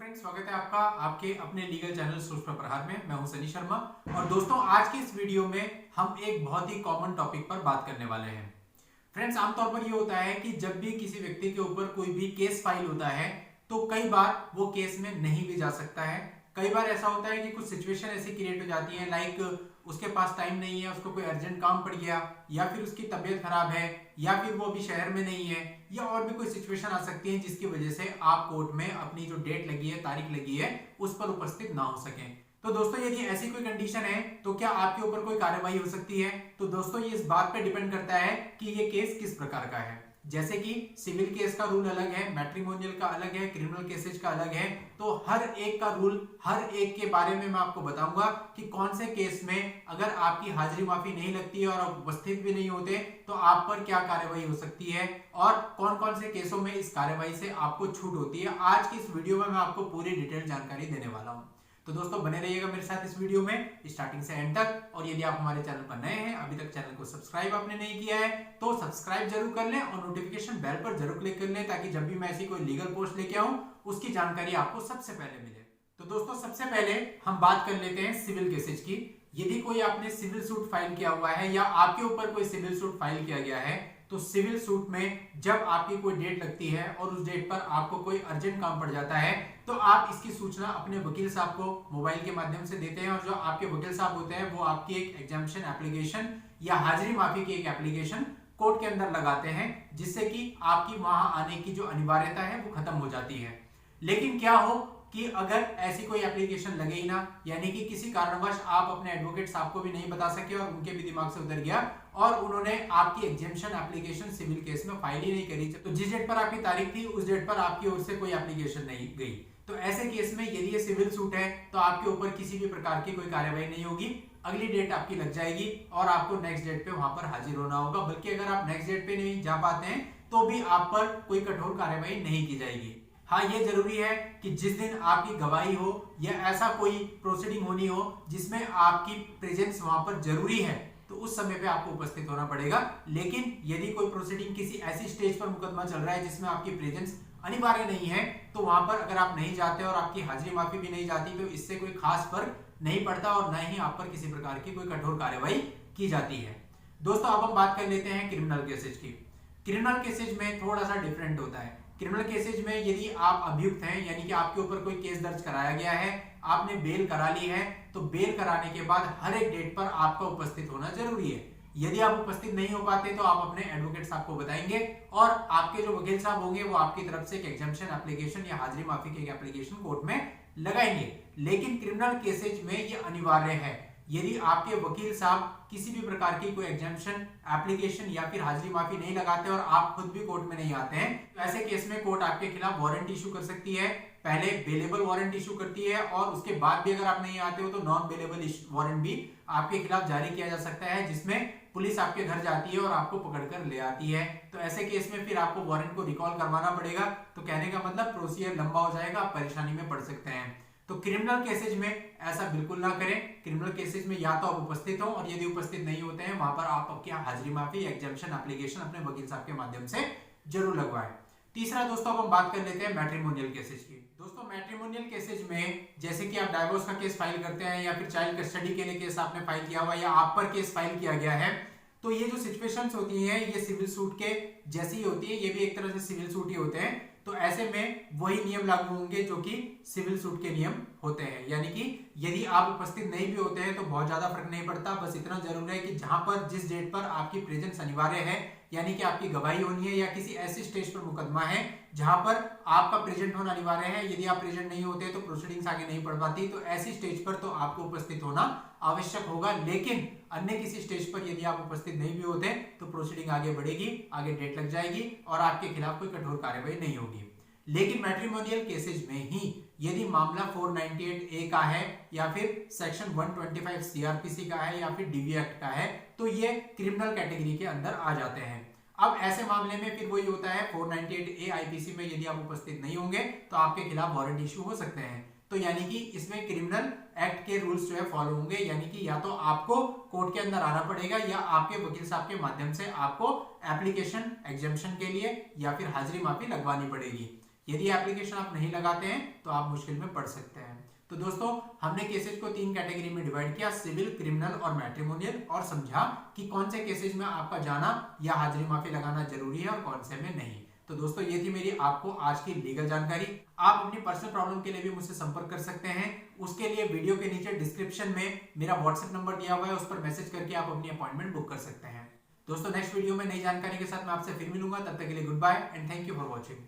Friends, स्वागत है आपका आपके अपने लीगल चैनल सोच पर प्रहार में। मैं हूं सनी शर्मा और दोस्तों आज की इस वीडियो में हम एक बहुत ही कॉमन टॉपिक पर बात करने वाले हैं। फ्रेंड्स, आमतौर पर ये होता है कि जब भी किसी व्यक्ति के ऊपर कोई भी केस फाइल होता है तो कई बार वो केस में नहीं भी जा सकता है। कई बार ऐसा होता है कि कुछ सिचुएशन ऐसी क्रिएट हो जाती है, लाइक उसके पास टाइम नहीं है, उसको कोई अर्जेंट काम पड़ गया, या फिर उसकी तबीयत खराब है, या फिर वो अभी शहर में नहीं है, या और भी कोई सिचुएशन आ सकती है जिसकी वजह से आप कोर्ट में अपनी जो डेट लगी है, तारीख लगी है, उस पर उपस्थित ना हो सके। तो दोस्तों यदि ऐसी कोई कंडीशन है तो क्या आपके ऊपर कोई कार्रवाई हो सकती है? तो दोस्तों ये इस बात पे डिपेंड करता है कि ये केस किस प्रकार का है। जैसे कि सिविल केस का रूल अलग है, मैट्रिमोनियल का अलग है, क्रिमिनल केसेज का अलग है। तो हर एक का रूल, हर एक के बारे में मैं आपको बताऊंगा कि कौन से केस में अगर आपकी हाजिरी माफी नहीं लगती है और आप उपस्थित भी नहीं होते तो आप पर क्या कार्रवाई हो सकती है और कौन कौन से केसों में इस कार्रवाई से आपको छूट होती है। आज की इस वीडियो में मैं आपको पूरी डिटेल जानकारी देने वाला हूं। तो दोस्तों बने रहिएगा मेरे साथ इस वीडियो में स्टार्टिंग से एंड तक। और यदि आप हमारे चैनल पर नए हैं, अभी तक चैनल को सब्सक्राइब आपने नहीं किया है तो सब्सक्राइब जरूर कर लें और नोटिफिकेशन बेल पर जरूर क्लिक कर लें ताकि जब भी मैं ऐसी कोई लीगल पोस्ट लेके आऊं उसकी जानकारी आपको सबसे पहले मिले। तो दोस्तों सबसे पहले हम बात कर लेते हैं सिविल केसेज की। यदि कोई आपने सिविल सूट फाइल किया हुआ है या आपके ऊपर कोई सिविल सूट फाइल किया गया है तो सिविल सूट में जब आपकी कोई डेट लगती है और उस डेट पर आपको कोई अर्जेंट काम पड़ जाता है तो आप इसकी सूचना अपने वकील साहब को मोबाइल के माध्यम से देते हैं और जो आपके वकील साहब होते हैं वो आपकी एक एग्जामिशन एप्लीकेशन या हाजिरी माफी की एक एप्लीकेशन कोर्ट के अंदर लगाते हैं, जिससे कि आपकी वहां आने की जो अनिवार्यता है वो खत्म हो जाती है। लेकिन क्या हो कि अगर ऐसी कोई एप्लीकेशन लगे ही ना, यानी कि किसी कारणवश आप अपने एडवोकेट साहब को भी नहीं बता सके और उनके भी दिमाग से उतर गया और उन्होंने आपकी एग्जेम्पशन एप्लीकेशन सिविल केस में फाइल ही नहीं करी, तो जिस डेट पर आपकी तारीख थी उस डेट पर आपकी ओर से कोई एप्लीकेशन नहीं गई, तो ऐसे केस में यदि ये सिविल सूट है तो आपके ऊपर किसी भी प्रकार की कोई कार्रवाई नहीं होगी। अगली डेट आपकी लग जाएगी और आपको नेक्स्ट डेट पे वहां पर हाजिर होना होगा। बल्कि अगर आप नेक्स्ट डेट पे नहीं जा पाते हैं तो भी आप पर कोई कठोर कार्रवाई नहीं की जाएगी। हाँ, ये जरूरी है कि जिस दिन आपकी गवाही हो या ऐसा कोई प्रोसीडिंग होनी हो जिसमें आपकी प्रेजेंस वहां पर जरूरी है तो उस समय पे आपको उपस्थित होना पड़ेगा। लेकिन यदि कोई प्रोसीडिंग किसी ऐसी स्टेज पर मुकदमा चल रहा है जिसमें आपकी प्रेजेंस अनिवार्य नहीं है तो वहां पर अगर आप नहीं जाते और आपकी हाजिरी माफी भी नहीं जाती तो इससे कोई खास फर्क नहीं पड़ता और न ही आप पर किसी प्रकार की कोई कठोर कार्रवाई की जाती है। दोस्तों अब हम बात कर लेते हैं क्रिमिनल केसेज की। क्रिमिनल केसेज में थोड़ा सा डिफरेंट होता है। क्रिमिनल केसेज में यदि आप अभियुक्त हैं, यानी कि आपके ऊपर कोई केस दर्ज कराया गया है, आपने बेल करा ली है, तो बेल कराने के बाद हर एक डेट पर आपका उपस्थित होना जरूरी है। यदि आप उपस्थित नहीं हो पाते तो आप अपने एडवोकेट साहब को बताएंगे और आपके जो वकील साहब होंगे वो आपकी तरफ से एक एग्जामिशन एप्लीकेशन या हाजिरी माफी की एक एप्लीकेशन कोर्ट में लगाएंगे। लेकिन क्रिमिनल केसेज में ये अनिवार्य है। यदि आपके वकील साहब किसी भी प्रकार की कोई एग्जामिशन एप्लीकेशन या फिर हाजिरी माफी नहीं लगाते और आप खुद भी कोर्ट में नहीं आते हैं तो ऐसे केस में कोर्ट आपके खिलाफ वारंट इशू कर सकती है। पहले बेलेबल वारंट इशू करती है और उसके बाद भी अगर आप नहीं आते हो तो नॉन बेलेबल वारंट भी आपके खिलाफ जारी किया जा सकता है, जिसमें पुलिस आपके घर जाती है और आपको पकड़कर ले आती है। तो ऐसे केस में फिर आपको वारंट को रिकॉल करवाना पड़ेगा। तो कहने का मतलब प्रोसीजर लंबा हो जाएगा, आप परेशानी में पड़ सकते हैं। तो क्रिमिनल केसेज में ऐसा बिल्कुल ना करें। क्रिमिनल केसेज में या तो आप उपस्थित हो और यदि उपस्थित नहीं होते हैं वहां पर आप आपकी हाजिरी माफी एग्जामिशन एप्लीकेशन अपने वकील साहब के माध्यम से जरूर लगवाएं। तीसरा दोस्तों अब हम बात कर लेते हैं मैट्रिमोनियल केसेज की। दोस्तों मैट्रिमोनियल केसेज में जैसे कि आप डाइवोर्स का केस फाइल करते हैं या फिर चाइल्ड कस्टडी के लिए केस आपने फाइल किया हुआ या आप पर केस फाइल किया गया है, तो ये जो सिचुएशंस होती हैं ये सिविल सूट के जैसी होती है, ये भी एक तरह से सिविल सूट ही होते हैं। तो ऐसे में वही नियम लागू होंगे जो कि सिविल सूट के नियम होते हैं। यानी कि यदि आप उपस्थित नहीं भी होते हैं तो बहुत ज्यादा फर्क नहीं पड़ता, बस इतना जरूर है कि जहां पर जिस डेट पर आपकी प्रेजेंस अनिवार्य है, यानी कि आपकी गवाही होनी है या किसी ऐसी स्टेज पर मुकदमा है जहां पर आपका प्रेजेंट होना अनिवार्य है, यदि आप प्रेजेंट नहीं होते तो प्रोसीडिंग्स आगे नहीं बढ़ पाती, तो ऐसी स्टेज पर तो आपको उपस्थित होना आवश्यक होगा। लेकिन अन्य किसी स्टेज पर यदि आप उपस्थित नहीं भी होते तो प्रोसीडिंग आगे बढ़ेगी, आगे डेट लग जाएगी और आपके खिलाफ कोई कठोर कार्रवाई नहीं होगी। लेकिन मैट्रिमोनियल केसेज में ही यदि मामला 498A का है या फिर सेक्शन 125 सीआरपीसी का है या फिर डीवी एक्ट का है तो ये क्रिमिनल कैटेगरी के अंदर आ जाते हैं। अब ऐसे मामले में फिर वही होता है 498A आईपीसी में यदि आप उपस्थित नहीं होंगे तो आपके खिलाफ वारंट इशू हो सकते हैं। तो यानी कि इसमें क्रिमिनल एक्ट के रूल्स जो है फॉलो होंगे, यानी कि या तो आपको कोर्ट के अंदर आना पड़ेगा या आपके वकील साहब के माध्यम से आपको एप्लीकेशन एग्जामिशन के लिए या फिर हाजिरी माफी लगवानी पड़ेगी। यदि एप्लीकेशन आप नहीं लगाते हैं तो आप मुश्किल में पड़ सकते हैं। तो दोस्तों हमने केसेज को 3 कैटेगरी में डिवाइड किया, सिविल, क्रिमिनल और मैट्रिमोनियल, और समझा कि कौन से केसेज में आपका जाना या हाजिरी माफी लगाना जरूरी है और कौन से में नहीं। तो दोस्तों ये थी मेरी आपको आज की लीगल जानकारी। आप अपनी पर्सनल प्रॉब्लम के लिए भी मुझसे संपर्क कर सकते हैं। उसके लिए वीडियो के नीचे डिस्क्रिप्शन में मेरा व्हाट्सएप नंबर दिया हुआ है, उस पर मैसेज करके आप अपनी अपॉइंटमेंट बुक कर सकते हैं। दोस्तों नेक्स्ट वीडियो में नई जानकारी के साथ मैं आपसे फिर मिलूंगा। तब तक के लिए goodbye and thank you for watching.